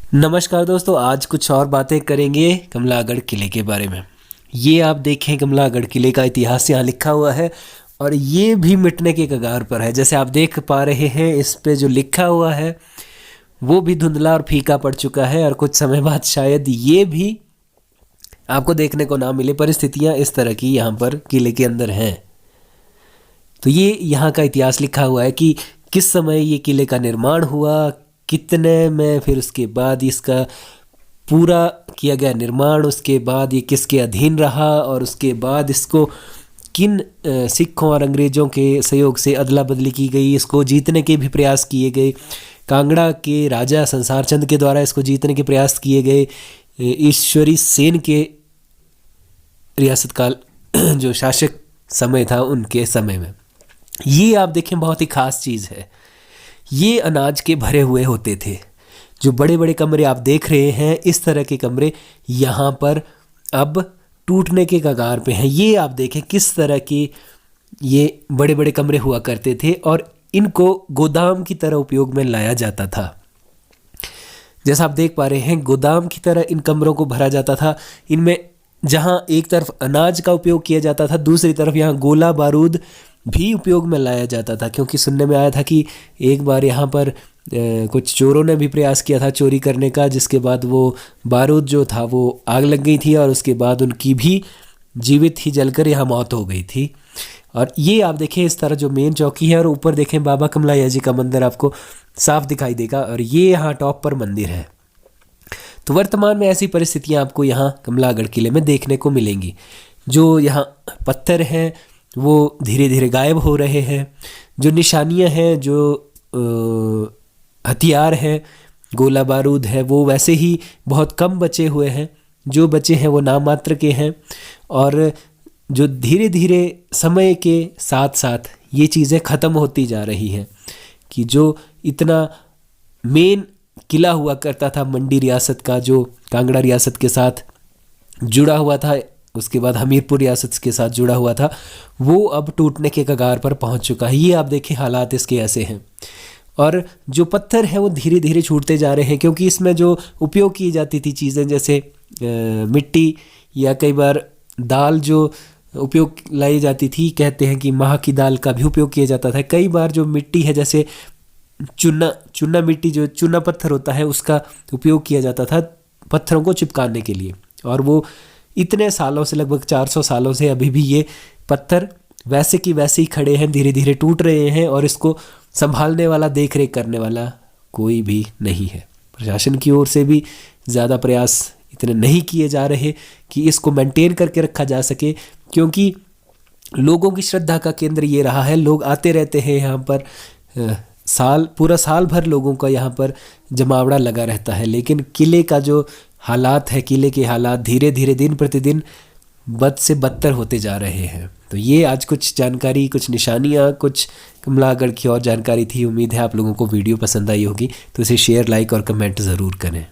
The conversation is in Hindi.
नमस्कार दोस्तों, आज कुछ और बातें करेंगे कमलागढ़ किले के बारे में। ये आप देखें, कमलागढ़ किले का इतिहास यहाँ लिखा हुआ है और ये भी मिटने के कगार पर है। जैसे आप देख पा रहे हैं, इस पे जो लिखा हुआ है वो भी धुंधला और फीका पड़ चुका है और कुछ समय बाद शायद ये भी आपको देखने को ना मिले। परिस्थितियाँ इस तरह की यहाँ पर किले के अंदर हैं। तो ये यहाँ का इतिहास लिखा हुआ है कि किस समय ये किले का निर्माण हुआ, कितने में फिर उसके बाद इसका पूरा किया गया निर्माण, उसके बाद ये किसके अधीन रहा और उसके बाद इसको किन सिखों और अंग्रेज़ों के सहयोग से अदला बदली की गई, इसको जीतने के भी प्रयास किए गए। कांगड़ा के राजा संसार चंद के द्वारा इसको जीतने के प्रयास किए गए। ईश्वरी सेन के रियासत काल जो शासक समय था, उनके समय में ये आप देखें बहुत ही ख़ास चीज़ है। ये अनाज के भरे हुए होते थे। जो बड़े बड़े कमरे आप देख रहे हैं, इस तरह के कमरे यहाँ पर अब टूटने के कगार पे हैं। ये आप देखें किस तरह के ये बड़े बड़े कमरे हुआ करते थे और इनको गोदाम की तरह उपयोग में लाया जाता था। जैसा आप देख पा रहे हैं, गोदाम की तरह इन कमरों को भरा जाता था। इनमें जहाँ एक तरफ अनाज का उपयोग किया जाता था, दूसरी तरफ यहाँ गोला बारूद भी उपयोग में लाया जाता था। क्योंकि सुनने में आया था कि एक बार यहाँ पर कुछ चोरों ने भी प्रयास किया था चोरी करने का, जिसके बाद वो बारूद जो था वो आग लग गई थी और उसके बाद उनकी भी जीवित ही जलकर यहाँ मौत हो गई थी। और ये आप देखें इस तरह जो मेन चौकी है और ऊपर देखें बाबा कमलाया जी का मंदिर आपको साफ दिखाई देगा और ये यहाँ टॉप पर मंदिर है। तो वर्तमान में ऐसी परिस्थितियाँ आपको यहाँ कमलागढ़ किले में देखने को मिलेंगी। जो यहाँ पत्थर हैं वो धीरे धीरे गायब हो रहे हैं। जो निशानियाँ हैं, जो हथियार हैं, गोला बारूद है, वो वैसे ही बहुत कम बचे हुए हैं। जो बचे हैं वो नाम मात्र के हैं। और जो धीरे धीरे समय के साथ साथ ये चीज़ें ख़त्म होती जा रही हैं कि जो इतना मेन किला हुआ करता था मंडी रियासत का, जो कांगड़ा रियासत के साथ जुड़ा हुआ था, उसके बाद हमीरपुर रियासत के साथ जुड़ा हुआ था, वो अब टूटने के कगार पर पहुंच चुका है। ये आप देखें हालात इसके ऐसे हैं। और जो पत्थर हैं वो धीरे धीरे छूटते जा रहे हैं, क्योंकि इसमें जो उपयोग की जाती थी चीज़ें, जैसे मिट्टी या कई बार दाल जो उपयोग लाई जाती थी, कहते हैं कि माह की दाल का भी उपयोग किया जाता था। कई बार जो मिट्टी है, जैसे चूना मिट्टी, जो चूना पत्थर होता है, उसका उपयोग किया जाता था पत्थरों को चिपकाने के लिए। और वो इतने सालों से, लगभग 400 सालों से अभी भी ये पत्थर वैसे की वैसे ही खड़े हैं, धीरे धीरे टूट रहे हैं और इसको संभालने वाला, देख रेख करने वाला कोई भी नहीं है। प्रशासन की ओर से भी ज़्यादा प्रयास इतने नहीं किए जा रहे कि इसको मेंटेन करके रखा जा सके, क्योंकि लोगों की श्रद्धा का केंद्र ये रहा है। लोग आते रहते हैं यहाँ पर, पूरा साल भर लोगों का यहाँ पर जमावड़ा लगा रहता है। लेकिन किले का जो हालात है, किले के हालात धीरे धीरे दिन प्रतिदिन बद से बदतर होते जा रहे हैं। तो ये आज कुछ जानकारी, कुछ निशानियाँ, कुछ कमलागढ़ की और जानकारी थी। उम्मीद है आप लोगों को वीडियो पसंद आई होगी, तो इसे शेयर, लाइक और कमेंट ज़रूर करें।